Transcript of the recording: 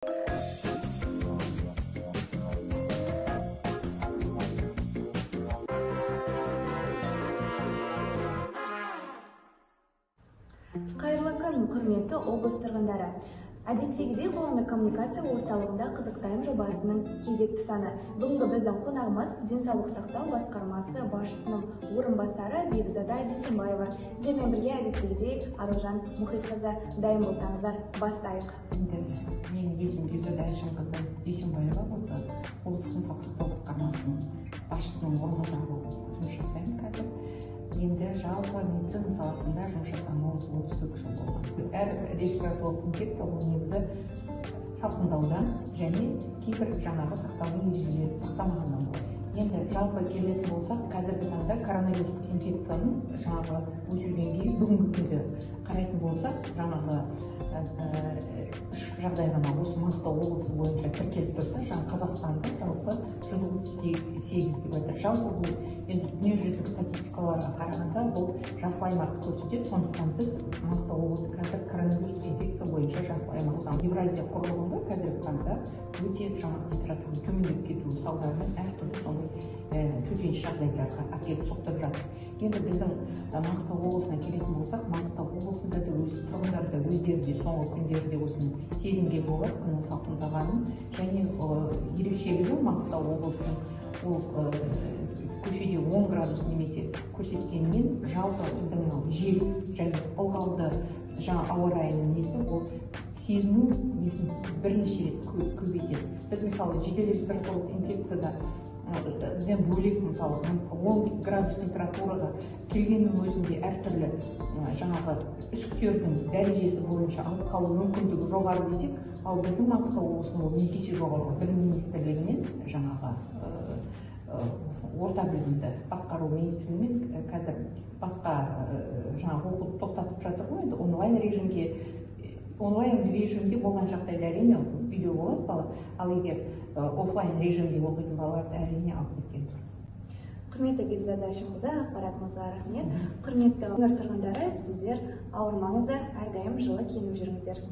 Қайырлы күн, құрметті облыс тұрғындары. Әдеттегідей қоғамдық коммуникация орталығында қызықтайым жобасының кезекті саны. Бүгінгі біздің қонағымыз денсаулық сақтау басқармасы басшысының орынбасары Бекзада Дүйсенбаева. Сіздермен бірге әдеттегідей Аружан Мұхитқызы. Дайын болсаңыздар, бастайық. Менің есімім Бекзада Дүйсенбаева, осы облыстық денсаулық сақтау басқармасының басшысының орынбасары болып жұмыс жасаймын қазір. Енді жалпы медицина саласында жұмыс жасағаныма 34 жыл болған. Әр респираторлық инфекция ол негізі салқындаудан және кейбір жаңағы сақтау ережелерін сақтамағаннан болады. Енді жалпы келетін болсақ, қазіргі таңда коронавирустық инфекцияның жаңағы өсу деңгейі бүгінгі күнде қарайтын болсақ, жаңағы үш жағдай ғана осы Маңғыстау облысы бойынша тіркеліп тұрса, жаңа Қазақстанда жалпы 138 деп айтыр. Жалпы бұл енді дүниежүзілік статистикаларға қарағанда бұл жасыл аймақты көрсетеді. Сондықтан біз Маңғыстау облысы қазір коронавирус инфекция бойынша жасыл аймақтан Евразия құрлығында қазіргі таңда өте жаңа температураның төмендеп кетуі салдарынан әртүрлі сондай төтенше жағдайларға әкеліп соқтырып жатыр. Енді біздің Маңғыстау облысына келетін болсақ, Маңғыстау облысында да өз тұрғындар да өздері де соңғы күндерде осыны сезінген болар, күннің салқындағанын, және ерекшелігі Маңғыстау облысының ол көшеде 10 градус немесе көрсеткенмен жалпы біздің жел және ылғалды жаңа ауа райының несі ол сезіну несін бірнеше рет көбейтеді. Біз мысалы жедел респираторлық инфекцияда бөлек мысалы 10 градус температураға келгеннің өзінде әртүрлі жаңағы үсіктердің дәрежесі бойынша алып қалу мүмкіндігі жоғары десек, ал біздің Маңғыстау облысының ол 2 есе жоғары. Білім министрлігінен жаңағы орта білімді басқару министрлігімен қазір басқа жаңағы оқуды тоқтатып жатыр ғой, енді онлайн режимде болған жағдайда әрине видео болады бала, ал егер офлайн режимде оқитын балаларды әрине алып кеткен дұрыс. Құрметті Бекзада Дүйсенбаева, ақпаратыңызға рахмет. Құрметті өңір тұрғындары, сіздер ауырмаңыздар, әрдайым жылы киініп жүріңіздер.